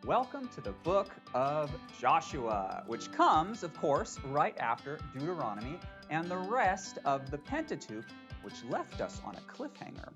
Welcome to the book of Joshua, which comes, of course, right after Deuteronomy and the rest of the Pentateuch, which left us on a cliffhanger.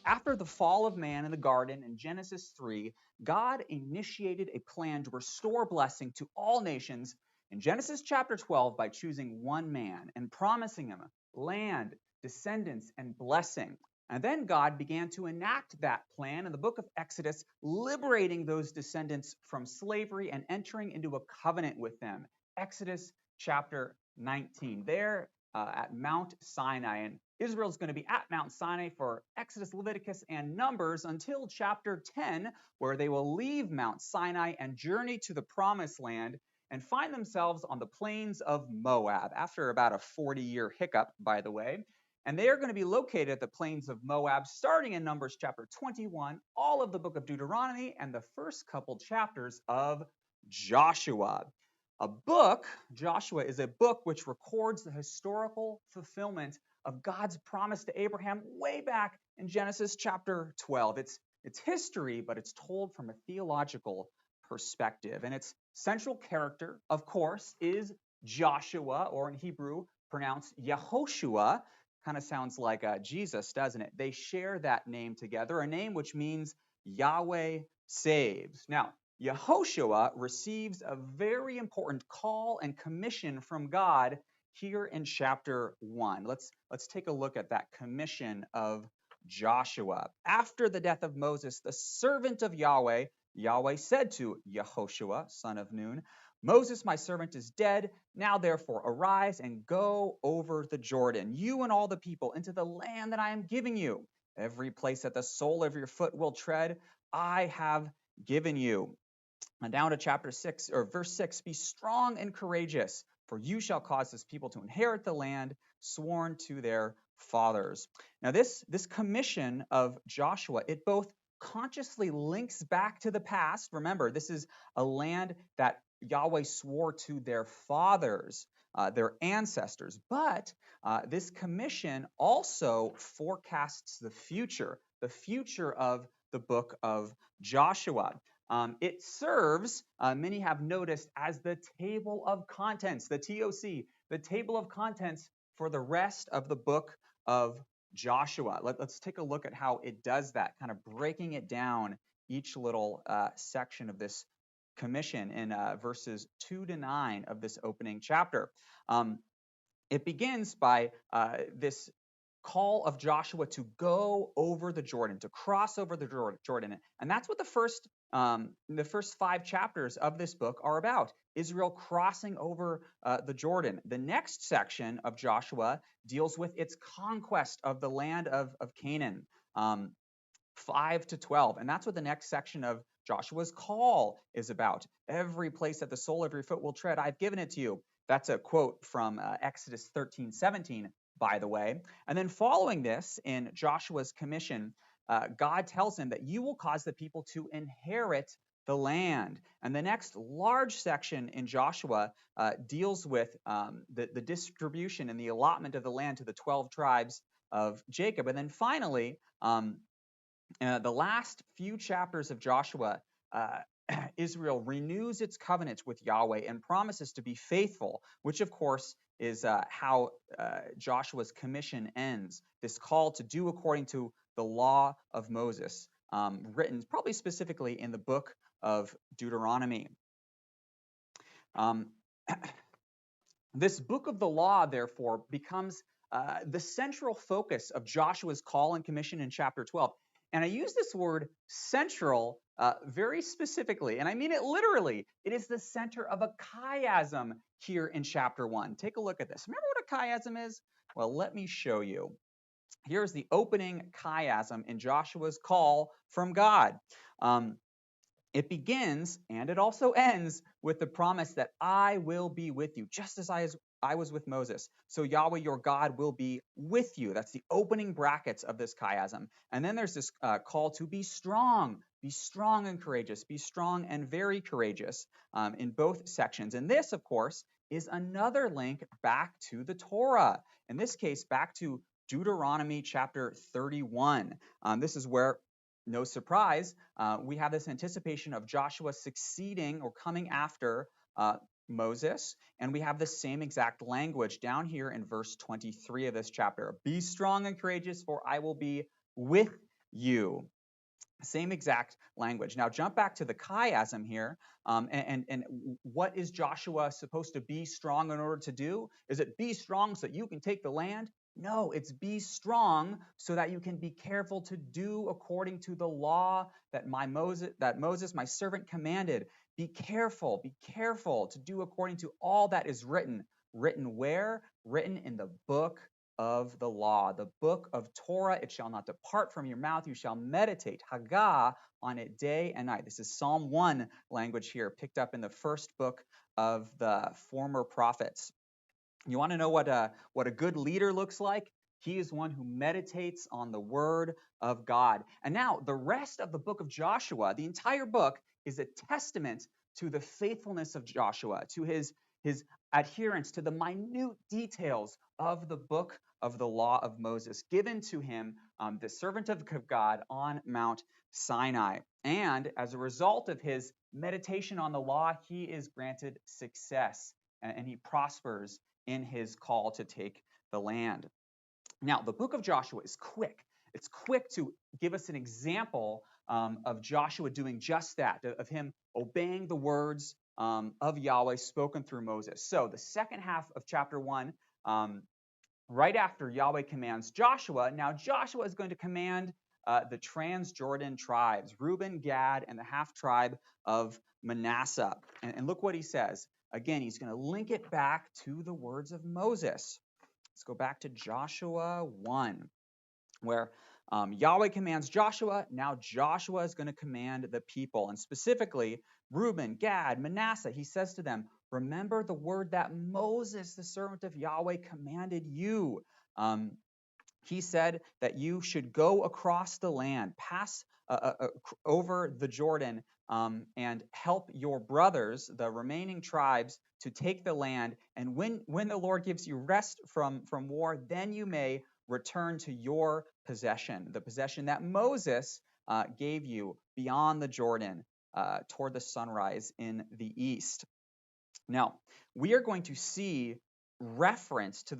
After the fall of man in the garden in Genesis 3, God initiated a plan to restore blessing to all nations in Genesis chapter 12 by choosing one man and promising him land, descendants, and blessing. And then God began to enact that plan in the book of Exodus, liberating those descendants from slavery and entering into a covenant with them. Exodus chapter 19. There at Mount Sinai. And Israel's going to be at Mount Sinai for Exodus, Leviticus, and Numbers until chapter 10, where they will leave Mount Sinai and journey to the promised land and find themselves on the plains of Moab after about a 40-year hiccup, by the way. And they are going to be located at the plains of Moab, starting in Numbers chapter 21, all of the book of Deuteronomy, and the first couple chapters of Joshua. Joshua is a book which records the historical fulfillment of God's promise to Abraham way back in Genesis chapter 12. It's history, but it's told from a theological perspective. And its central character, of course, is Joshua, or in Hebrew, pronounced Yehoshua. Kind of sounds like Jesus, doesn't it? They share that name together, a name which means Yahweh saves. Now, Yehoshua receives a very important call and commission from God here in chapter 1. Let's take a look at that commission of Joshua. After the death of Moses, the servant of Yahweh, Yahweh said to Yehoshua, son of Nun, Moses, my servant, is dead. Now, therefore, arise and go over the Jordan, you and all the people, into the land that I am giving you. Every place that the sole of your foot will tread, I have given you. And down to chapter 6, or verse 6, be strong and courageous, for you shall cause this people to inherit the land sworn to their fathers. Now, this commission of Joshua, it both consciously links back to the past. Remember, this is a land that Yahweh swore to their fathers, their ancestors. But this commission also forecasts the future of the book of Joshua. It serves, many have noticed, as the table of contents, the TOC, the table of contents for the rest of the book of Joshua. Let's take a look at how it does that, kind of breaking it down, each little section of this commission in verses 2 to 9 of this opening chapter. It begins by this call of Joshua to go over the Jordan, to cross over the Jordan. And that's what the first 5 chapters of this book are about, Israel crossing over the Jordan. The next section of Joshua deals with its conquest of the land of Canaan, 5 to 12. And that's what the next section of Joshua's call is about. Every place that the sole of your foot will tread, I've given it to you. That's a quote from Exodus 13:17, by the way. And then following this, in Joshua's commission, God tells him that you will cause the people to inherit the land. And the next large section in Joshua deals with the distribution and the allotment of the land to the 12 tribes of Jacob. And then finally, the last few chapters of Joshua, Israel renews its covenants with Yahweh and promises to be faithful, which of course is how Joshua's commission ends. This call to do according to the law of Moses, written probably specifically in the book of Deuteronomy. This book of the law, therefore, becomes the central focus of Joshua's call and commission in chapter 12. And I use this word central very specifically, and I mean it literally. It is the center of a chiasm here in chapter 1. Take a look at this. Remember what a chiasm is? Well, let me show you. Here's the opening chiasm in Joshua's call from God. It begins and it also ends with the promise that I will be with you, just as I was with Moses. So Yahweh, your God, will be with you. That's the opening brackets of this chiasm. And then there's this call to be strong and courageous, be strong and very courageous in both sections. And this, of course, is another link back to the Torah. In this case, back to Deuteronomy chapter 31. This is where no surprise, we have this anticipation of Joshua succeeding or coming after Moses, and we have the same exact language down here in verse 23 of this chapter. Be strong and courageous, for I will be with you. Same exact language. Now jump back to the chiasm here, and what is Joshua supposed to be strong in order to do? Is it be strong so that you can take the land? No, it's be strong so that you can be careful to do according to the law that Moses, my servant, commanded. Be careful to do according to all that is written. Written where? Written in the book of the law, the book of Torah. It shall not depart from your mouth. You shall meditate, Haggah, on it day and night. This is Psalm 1 language here, picked up in the first book of the former prophets. You want to know what a good leader looks like? He is one who meditates on the word of God. And now the rest of the book of Joshua, the entire book, is a testament to the faithfulness of Joshua, to his adherence to the minute details of the book of the law of Moses, given to him, the servant of God, on Mount Sinai. And as a result of his meditation on the law, he is granted success and he prospers in his call to take the land. Now, the book of Joshua is quick. It's quick to give us an example of Joshua doing just that, of him obeying the words of Yahweh spoken through Moses. So the second half of chapter 1, right after Yahweh commands Joshua, now Joshua is going to command the Transjordan tribes, Reuben, Gad, and the half tribe of Manasseh. And look what he says. Again, he's going to link it back to the words of Moses. Let's go back to Joshua 1, where Yahweh commands Joshua. Now Joshua is going to command the people, and specifically Reuben, Gad, Manasseh. He says to them, remember the word that Moses, the servant of Yahweh, commanded you. He said that you should go across the land, pass over the Jordan, and help your brothers, the remaining tribes, to take the land. And when the Lord gives you rest from war, then you may return to your possession, the possession that Moses gave you beyond the Jordan, toward the sunrise in the east. Now, we are going to see reference to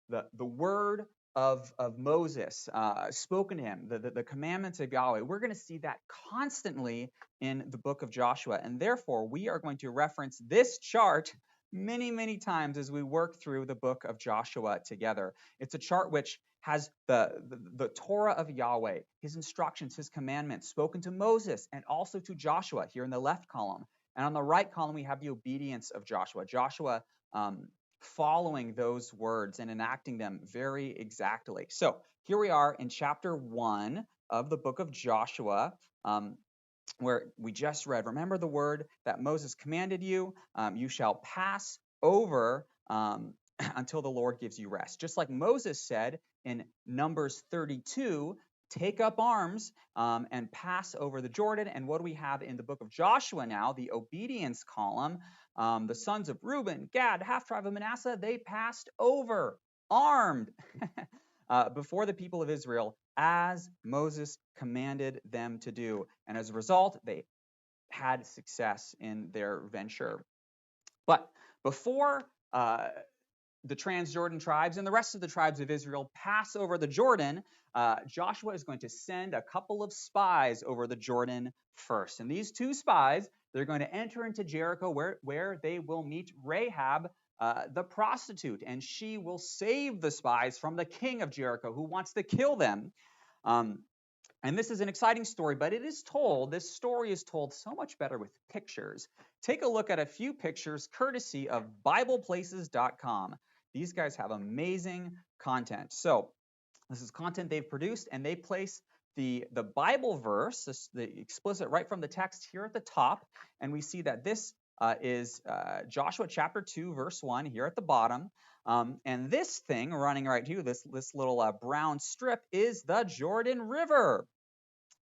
the word of Moses spoken to him, the commandments of Yahweh. We're going to see that constantly in the book of Joshua. And therefore, we are going to reference this chart many, many times as we work through the book of Joshua together. It's a chart which has the Torah of Yahweh, his instructions, his commandments spoken to Moses and also to Joshua here in the left column. And on the right column, we have the obedience of Joshua. Joshua following those words and enacting them very exactly. So here we are in chapter 1 of the book of Joshua, where we just read, remember the word that Moses commanded you, you shall pass over until the Lord gives you rest. Just like Moses said in Numbers 32, take up arms and pass over the Jordan. And what do we have in the book of Joshua now? The obedience column. The sons of Reuben, Gad, half tribe of Manasseh, they passed over armed before the people of Israel as Moses commanded them to do. And as a result, they had success in their venture. But before the Transjordan tribes and the rest of the tribes of Israel pass over the Jordan, Joshua is going to send a couple of spies over the Jordan first. And these two spies, they're going to enter into Jericho where they will meet Rahab, the prostitute, and she will save the spies from the king of Jericho who wants to kill them. And this is an exciting story, but this story is told so much better with pictures. Take a look at a few pictures courtesy of BiblePlaces.com. These guys have amazing content. So this is content they've produced, and they place the Bible verse, the explicit right from the text here at the top, and we see that this is Joshua chapter 2, verse 1 here at the bottom. And this thing running right here, this little brown strip, is the Jordan River.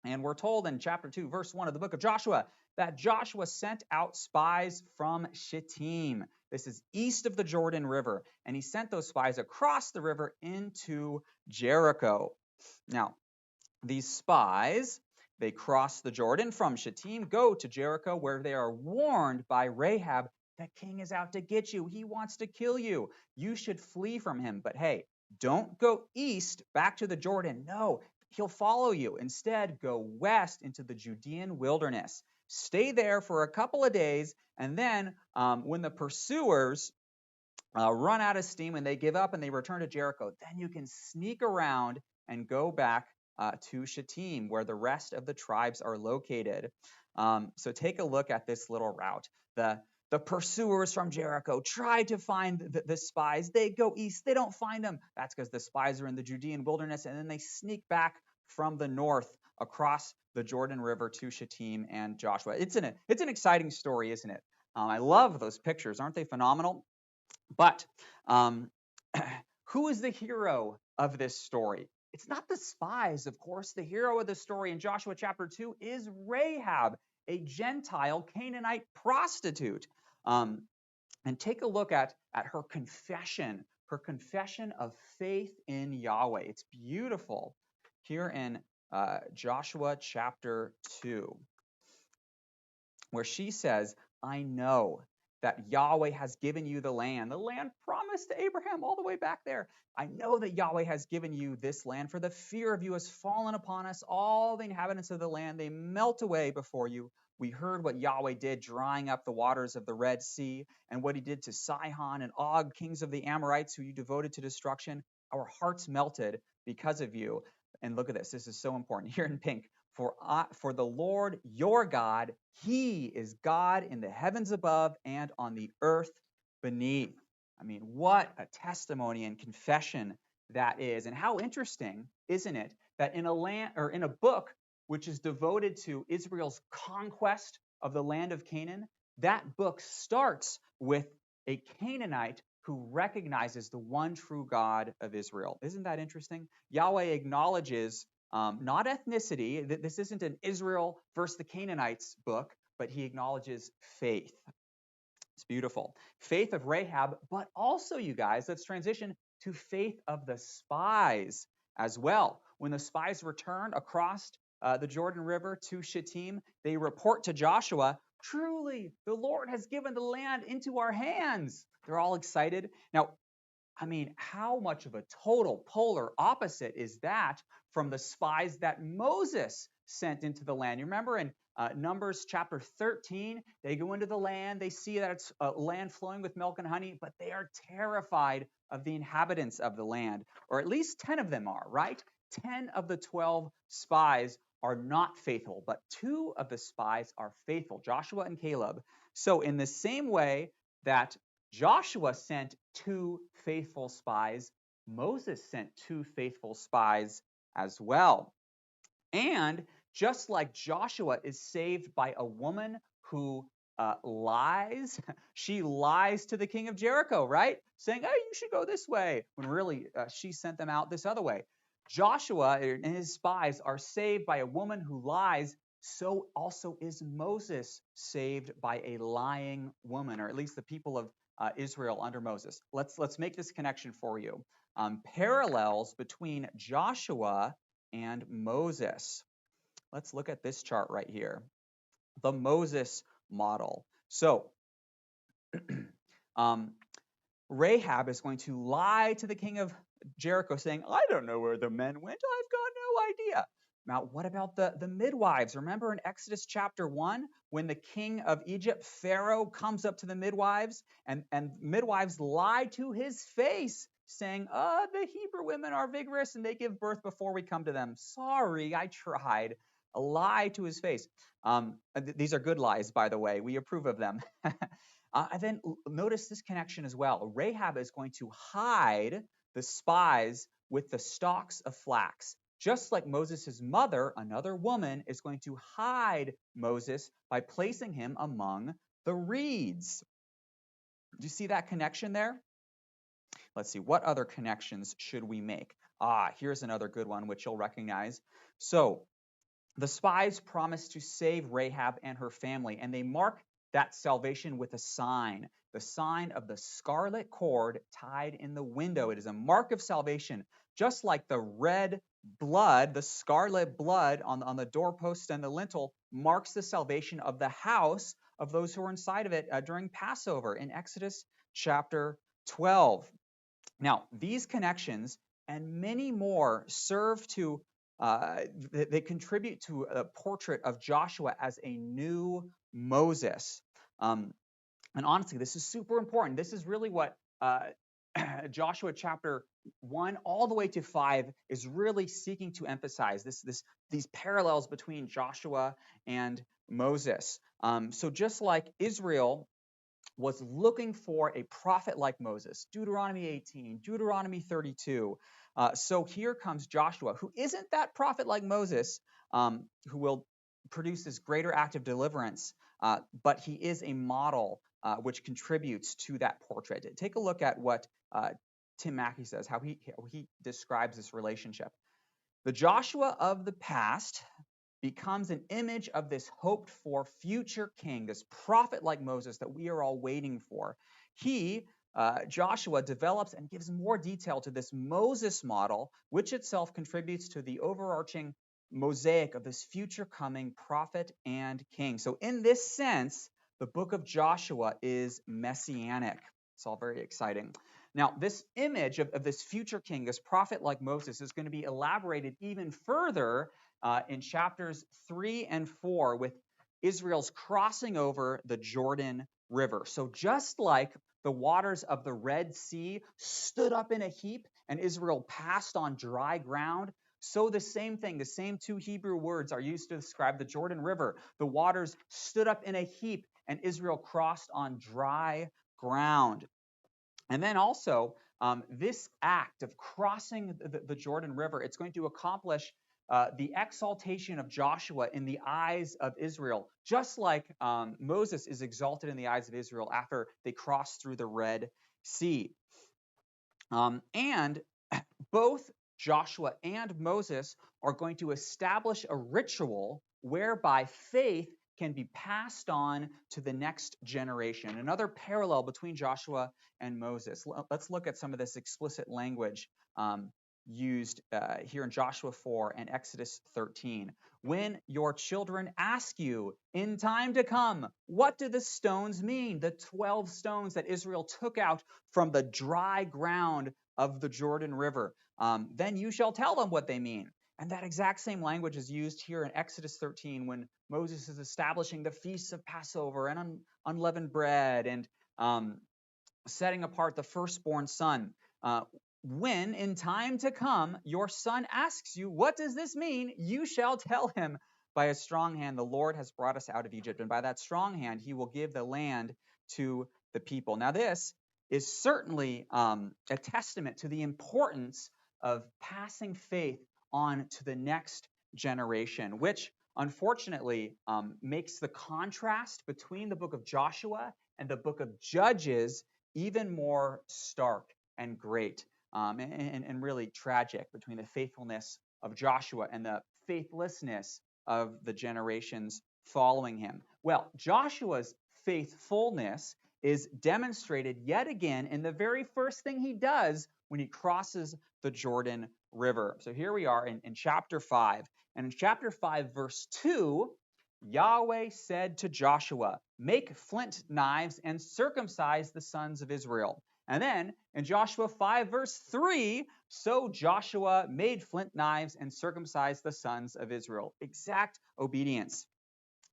And we're told in chapter 2, verse 1 of the book of Joshua, that Joshua sent out spies from Shittim. This is east of the Jordan River. And he sent those spies across the river into Jericho. Now, these spies, They cross the Jordan from Shittim, go to Jericho, where they are warned by Rahab, the king is out to get you. He wants to kill you. You should flee from him. But hey, don't go east back to the Jordan. No, he'll follow you. Instead, go west into the Judean wilderness. Stay there for a couple of days, and then when the pursuers run out of steam and they give up and they return to Jericho, then you can sneak around and go back to Shittim, where the rest of the tribes are located. So take a look at this little route. The pursuers from Jericho try to find the spies. They go east. They don't find them. That's because the spies are in the Judean wilderness, and then they sneak back from the north across the Jordan River to Shittim and Joshua. It's an exciting story, isn't it? I love those pictures. Aren't they phenomenal? But who is the hero of this story? It's not the spies, of course. The hero of the story in Joshua chapter 2 is Rahab, a Gentile Canaanite prostitute. And take a look at her confession of faith in Yahweh. It's beautiful here in Joshua chapter 2, where she says, I know that Yahweh has given you the land promised to Abraham all the way back there. I know that Yahweh has given you this land, for the fear of you has fallen upon us. All the inhabitants of the land, they melt away before you. We heard what Yahweh did, drying up the waters of the Red Sea, and what he did to Sihon and Og, kings of the Amorites, who you devoted to destruction. Our hearts melted because of you. And look at this. This is so important. Here in pink. For the Lord your God, he is God in the heavens above and on the earth beneath. I mean, what a testimony and confession that is. And how interesting, isn't it, that in a book which is devoted to Israel's conquest of the land of Canaan, that book starts with a Canaanite who recognizes the one true God of Israel. Isn't that interesting? Yahweh acknowledges not ethnicity. This isn't an Israel versus the Canaanites book, but he acknowledges faith. It's beautiful. Faith of Rahab, but also, you guys, let's transition to faith of the spies as well. When the spies return across the Jordan River to Shittim, they report to Joshua, truly, the Lord has given the land into our hands. They're all excited. Now, I mean, how much of a total polar opposite is that from the spies that Moses sent into the land? You remember in Numbers chapter 13, they go into the land, they see that it's a land flowing with milk and honey, but they are terrified of the inhabitants of the land, or at least 10 of them are, right? 10 of the 12 spies are not faithful, but 2 of the spies are faithful, Joshua and Caleb. So in the same way that Joshua sent 2 faithful spies, Moses sent 2 faithful spies as well. And just like Joshua is saved by a woman who lies, she lies to the king of Jericho, right? Saying, oh, you should go this way, when really she sent them out this other way. Joshua and his spies are saved by a woman who lies. So also is Moses saved by a lying woman, or at least the people of Israel under Moses. Let's make this connection for you. Parallels between Joshua and Moses. Let's look at this chart right here, the Moses model. So Rahab is going to lie to the king of Jericho, saying, I don't know where the men went. I've got no idea. Now, what about the midwives? Remember in Exodus chapter 1, when the king of Egypt, Pharaoh, comes up to the midwives, and midwives lie to his face, saying, the Hebrew women are vigorous and they give birth before we come to them. Sorry, I tried. A lie to his face. These are good lies, by the way. We approve of them. And then notice this connection as well. Rahab is going to hide the spies with the stalks of flax. Just like Moses' mother, another woman, is going to hide Moses by placing him among the reeds. Do you see that connection there? Let's see, what other connections should we make? Here's another good one, which you'll recognize. So, the spies promise to save Rahab and her family, and they mark that salvation with a sign, the sign of the scarlet cord tied in the window. It is a mark of salvation, just like the red blood, the scarlet blood on the doorpost and the lintel, marks the salvation of the house of those who are inside of it during Passover in Exodus chapter 12. Now, these connections and many more serve to, they contribute to a portrait of Joshua as a new Moses. And honestly, this is super important. This is really what Joshua chapter 1 all the way to 5 is really seeking to emphasize these parallels between Joshua and Moses. So just like Israel was looking for a prophet like Moses, Deuteronomy 18, Deuteronomy 32. So here comes Joshua, who isn't that prophet like Moses, who will produce this greater act of deliverance, but he is a model which contributes to that portrait. Take a look at what Tim Mackey says, how he describes this relationship. The Joshua of the past becomes an image of this hoped for future king, this prophet like Moses that we are all waiting for. He, Joshua, develops and gives more detail to this Moses model, which itself contributes to the overarching mosaic of this future coming prophet and king. So in this sense, the book of Joshua is messianic. It's all very exciting. Now, this image of this future king, this prophet like Moses, is going to be elaborated even further in chapters 3 and 4 with Israel's crossing over the Jordan River. So just like the waters of the Red Sea stood up in a heap and Israel passed on dry ground, so the same thing, the same two Hebrew words are used to describe the Jordan River. The waters stood up in a heap and Israel crossed on dry ground. And then also, this act of crossing the Jordan River, it's going to accomplish the exaltation of Joshua in the eyes of Israel, just like Moses is exalted in the eyes of Israel after they cross through the Red Sea. And both Joshua and Moses are going to establish a ritual whereby faith can be passed on to the next generation. Another parallel between Joshua and Moses. Let's look at some of this explicit language used here in Joshua 4 and Exodus 13. When your children ask you in time to come, what do the stones mean? The 12 stones that Israel took out from the dry ground of the Jordan River. Then you shall tell them what they mean. And that exact same language is used here in Exodus 13 when Moses is establishing the feasts of Passover and unleavened bread and setting apart the firstborn son. When in time to come your son asks you, what does this mean? You shall tell him, by a strong hand the Lord has brought us out of Egypt, and by that strong hand he will give the land to the people. Now this is certainly a testament to the importance of passing faith on to the next generation, which unfortunately makes the contrast between the book of Joshua and the book of Judges even more stark and great and really tragic between the faithfulness of Joshua and the faithlessness of the generations following him. Well, Joshua's faithfulness is demonstrated yet again in the very first thing he does when he crosses the Jordan River. So here we are in chapter 5. And in chapter 5, verse 2, Yahweh said to Joshua, make flint knives and circumcise the sons of Israel. And then in Joshua 5, verse 3, so Joshua made flint knives and circumcised the sons of Israel. Exact obedience.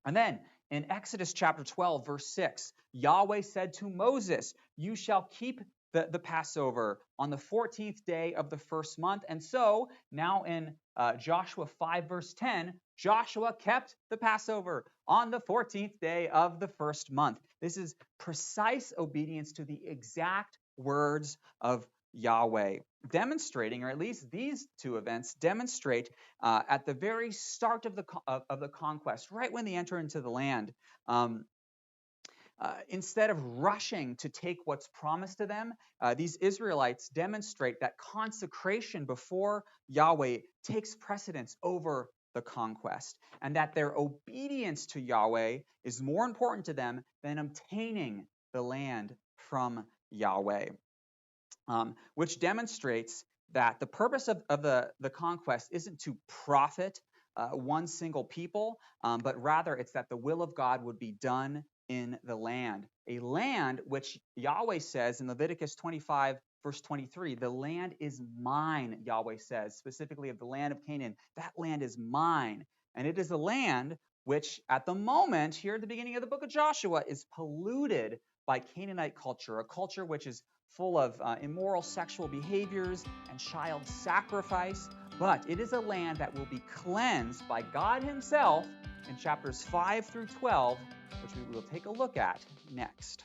And then in Exodus chapter 12, verse 6, Yahweh said to Moses, you shall keep the Passover on the 14th day of the first month. And so now in Joshua 5, verse 10, Joshua kept the Passover on the 14th day of the first month. This is precise obedience to the exact words of Yahweh, demonstrating, or at least these two events demonstrate at the very start of the conquest, right when they enter into the land, instead of rushing to take what's promised to them, these Israelites demonstrate that consecration before Yahweh takes precedence over the conquest, and that their obedience to Yahweh is more important to them than obtaining the land from Yahweh. Which demonstrates that the purpose of the conquest isn't to profit one single people, but rather it's that the will of God would be done in the land. A land which Yahweh says in Leviticus 25, verse 23, the land is mine, Yahweh says, specifically of the land of Canaan. That land is mine. And it is a land which at the moment, here at the beginning of the book of Joshua, is polluted by Canaanite culture, a culture which is full of immoral sexual behaviors and child sacrifice. But it is a land that will be cleansed by God himself in chapters 5 through 12, which we will take a look at next.